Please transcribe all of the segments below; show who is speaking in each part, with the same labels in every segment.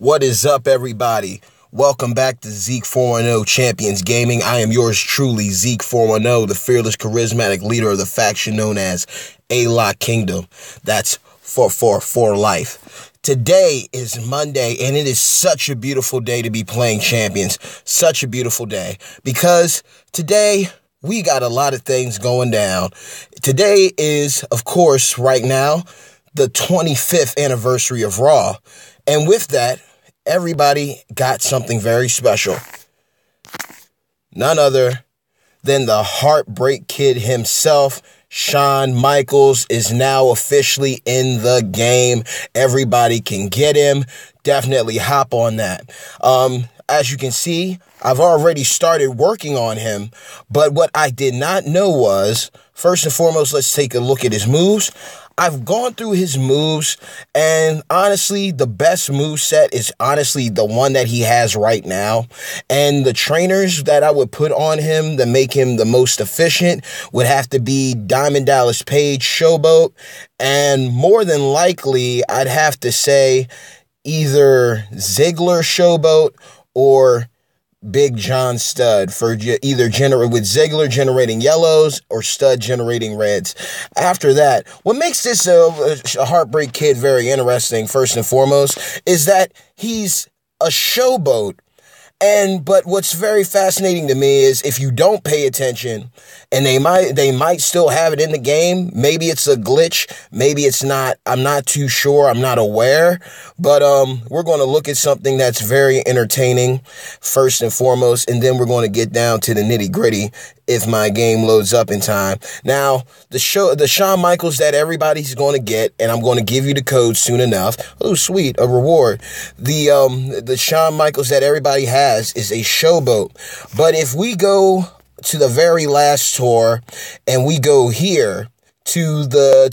Speaker 1: What is up, everybody? Welcome back to Zeke 410 Champions Gaming. I am yours truly, Zeke 410, the fearless, charismatic leader of the faction known as A-Lock Kingdom. That's for life. Today is Monday, and it is such a beautiful day to be playing Champions. Such a beautiful day, because today we got a lot of things going down. Today is, of course, right now, the 25th anniversary of Raw. And with that, everybody got something very special. None other than the Heartbreak Kid himself, Shawn Michaels, is now officially in the game. Everybody can get him. Definitely hop on that. As you can see, I've already started working on him, but what I did not know was, first and foremost, let's take a look at his moves. I've gone through his moves, and honestly, the best move set is honestly the one that he has right now. And the trainers that I would put on him to make him the most efficient would have to be Diamond Dallas Page Showboat, and more than likely, I'd have to say either Ziggler Showboat or Big John Studd, for either with Ziggler generating yellows or Studd generating reds. After that, what makes this a Heartbreak Kid very interesting, first and foremost, is that he's a showboat. But what's very fascinating to me is if you don't pay attention, and they might still have it in the game. Maybe it's a glitch. Maybe it's not. I'm not too sure. I'm not aware. But we're going to look at something that's very entertaining first and foremost, and then we're going to get down to the nitty gritty if my game loads up in time. Now, the Shawn Michaels that everybody's going to get, and I'm going to give you the code soon enough. Oh, sweet, a reward. The Shawn Michaels that everybody has is a showboat. But if we go to the very last tour and we go here to the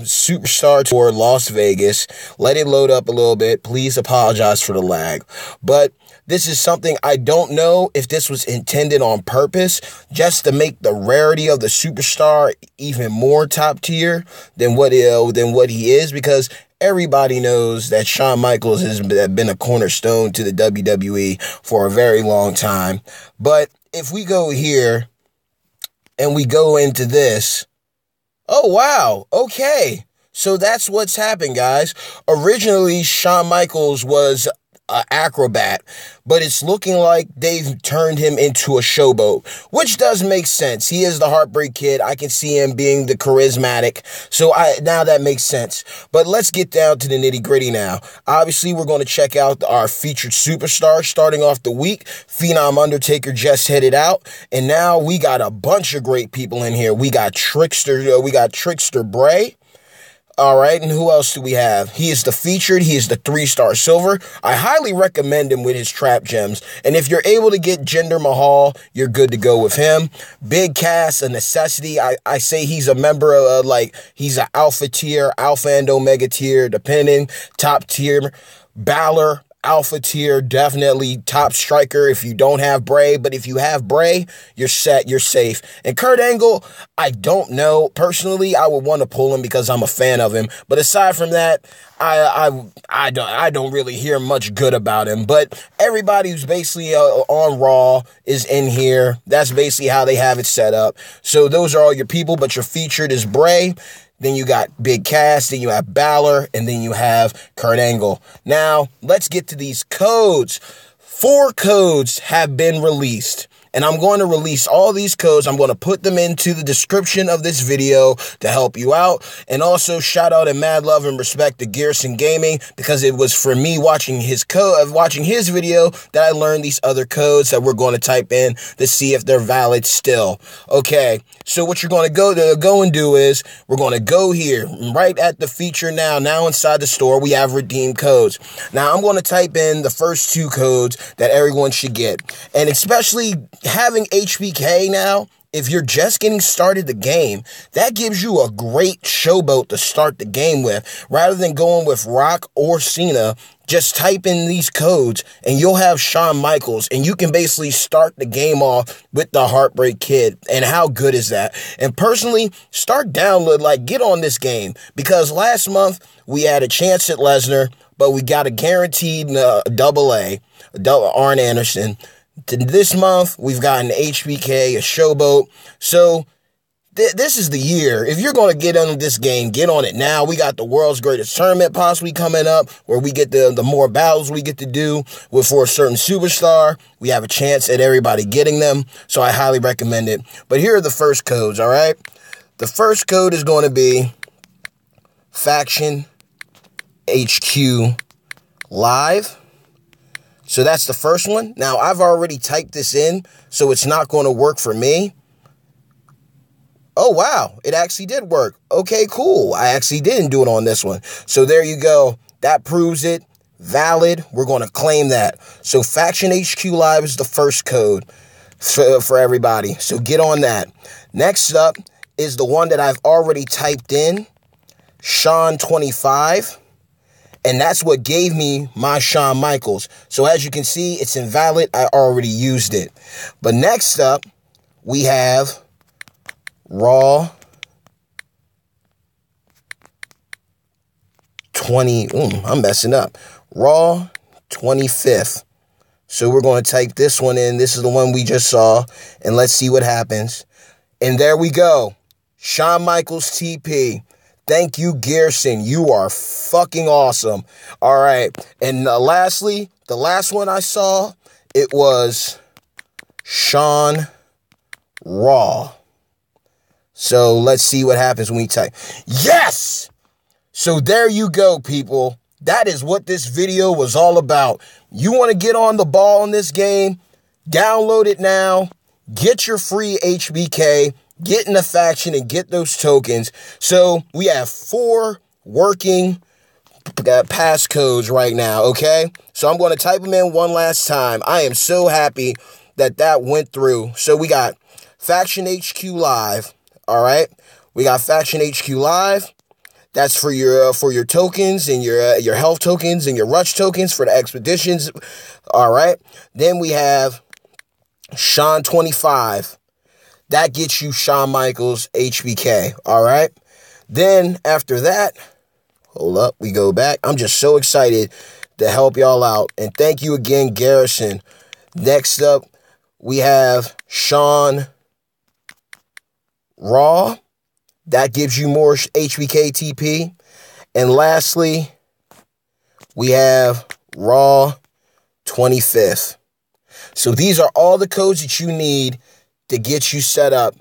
Speaker 1: Superstar Tour Las Vegas, let it load up a little bit. Please apologize for the lag. But this is something I don't know if this was intended on purpose, just to make the rarity of the Superstar even more top tier than what he is, because everybody knows that Shawn Michaels has been a cornerstone to the WWE for a very long time. But if we go here and we go into this, oh, wow, okay. So that's what's happened, guys. Originally, Shawn Michaels was an acrobat, but it's looking like they've turned him into a showboat, which does make sense. He is the Heartbreak Kid. I can see him being the charismatic, so now that makes sense. But let's get down to the nitty gritty now. Obviously, we're going to check out our featured superstar starting off the week. Phenom Undertaker just headed out, and now we got a bunch of great people in here. We got Trickster Bray. All right, and who else do we have? He is the featured. He is the 3-star silver. I highly recommend him with his trap gems. And if you're able to get Jinder Mahal, you're good to go with him. Big Cass, a necessity. I say he's a member of, he's an alpha tier, alpha and omega tier, depending. Top tier. Balor, alpha tier, definitely top striker if you don't have Bray. But if you have Bray, you're set, you're safe. And Kurt Angle, I don't know. Personally, I would want to pull him because I'm a fan of him. But aside from that, I don't really hear much good about him. But everybody who's basically on Raw is in here. That's basically how they have it set up. So those are all your people, but your featured is Bray. Then you got Big Cass, then you have Balor, and then you have Kurt Angle. Now, let's get to these codes. 4 codes have been released, and I'm going to release all these codes. I'm going to put them into the description of this video to help you out. And also, shout out and mad love and respect to Gearson Gaming, because it was for me watching his video that I learned these other codes that we're going to type in to see if they're valid still. Okay, so what you're going to go and do is we're going to go here right at the feature now. Now inside the store, we have redeem codes. Now I'm going to type in the first 2 codes that everyone should get, and especially having HBK now, if you're just getting started the game, that gives you a great showboat to start the game with. Rather than going with Rock or Cena, just type in these codes and you'll have Shawn Michaels, and you can basically start the game off with the Heartbreak Kid. And how good is that? And personally, start download, get on this game, because last month we had a chance at Lesnar, but we got a guaranteed double A, Arn Anderson. This month, we've got an HBK, a Showboat. So this is the year. If you're going to get on this game, get on it now. We got the world's greatest tournament possibly coming up, where we get the more battles we get to do for a certain superstar. We have a chance at everybody getting them, so I highly recommend it. But here are the first codes, all right? The first code is going to be FACTIONHQLIVE. So that's the first one. Now, I've already typed this in, so it's not going to work for me. Oh, wow, it actually did work. Okay, cool. I actually didn't do it on this one. So there you go. That proves it. Valid. We're going to claim that. So FACTIONHQLIVE is the first code for everybody. So get on that. Next up is the one that I've already typed in, Shawn25. And that's what gave me my Shawn Michaels. So as you can see, it's invalid. I already used it. But next up, we have Raw 20, I'm messing up. Raw 25th. So we're going to type this one in. This is the one we just saw. And let's see what happens. And there we go. Shawn Michaels TP. Thank you, Garrison. You are fucking awesome. All right. And lastly, the last one I saw, it was Shawnraw. So let's see what happens when we type. Yes! So there you go, people. That is what this video was all about. You want to get on the ball in this game? Download it now. Get your free HBK. Get in the faction and get those tokens. So we have 4 working passcodes right now, okay? So I'm going to type them in one last time. I am so happy that that went through. So we got FACTIONHQLIVE. All right, we got FACTIONHQLIVE. That's for your tokens and your health tokens and your rush tokens for the expeditions. All right. Then we have Shawn25. That gets you Shawn Michaels HBK. All right. Then after that, hold up, we go back. I'm just so excited to help y'all out, and thank you again, Garrison. Next up, we have Shawnraw. That gives you more HBK TP. And lastly, we have Raw 25th. So these are all the codes that you need to get you set up.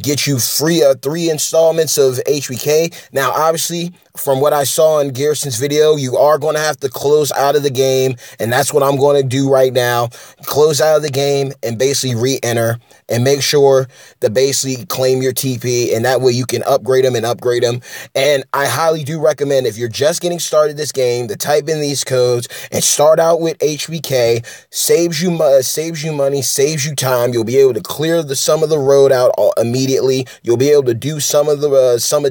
Speaker 1: Get you free 3 installments of HBK. Now, obviously, from what I saw in Garrison's video, you are going to have to close out of the game, and that's what I'm going to do right now. Close out of the game and basically re-enter, and make sure to basically claim your TP, and that way you can upgrade them. And I highly do recommend, if you're just getting started this game, to type in these codes and start out with HBK. Saves you money, saves you time. You'll be able to clear some of the road out immediately. You'll be able to do some of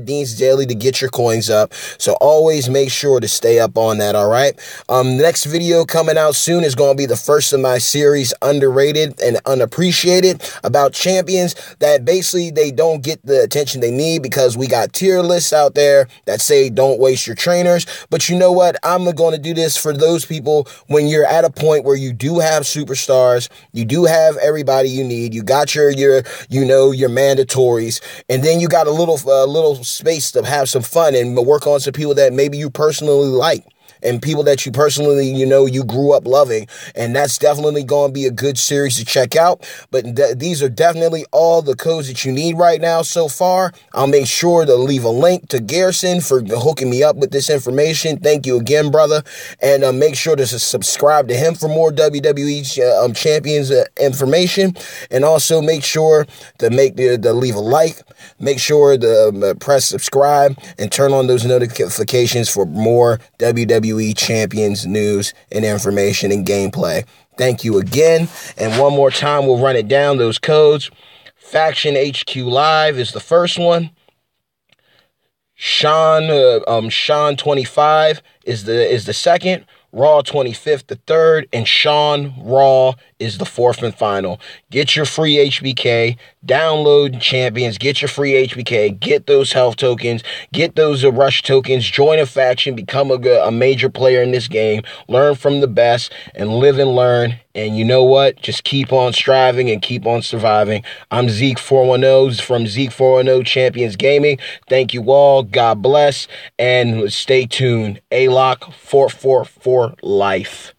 Speaker 1: Dean's daily to get your coins up. So always make sure to stay up on that. All right. Next video coming out soon is going to be the first of my series, Underrated and Unappreciated, about champions that basically they don't get the attention they need, because we got tier lists out there that say don't waste your trainers. But you know what? I'm going to do this for those people when you're at a point where you do have superstars, you do have everybody you need, you got your mandatories, and then you got a little space to have some fun and work on some people that maybe you personally like, and people that you personally, you grew up loving. And that's definitely going to be a good series to check out. But these are definitely all the codes that you need right now so far. I'll make sure to leave a link to Garrison for hooking me up with this information. Thank you again, brother. And make sure to subscribe to him for more WWE Champions information. And also make sure to leave a like. Make sure to press subscribe and turn on those notifications for more WWE Champions news and information and gameplay. Thank you again. And one more time, we'll run it down, those codes. FACTIONHQLIVE is the first one. Shawn 25 is the second. Raw 25th the 3rd, and Shawnraw is the 4th and final. Get your free HBK, download Champions, get your free HBK, get those health tokens, get those rush tokens, join a faction, become a major player in this game, learn from the best, and live and learn. And you know what? Just keep on striving and keep on surviving. I'm Zeke410 from Zeke410 Champions Gaming. Thank you all. God bless. And stay tuned. ALOC 444 Life.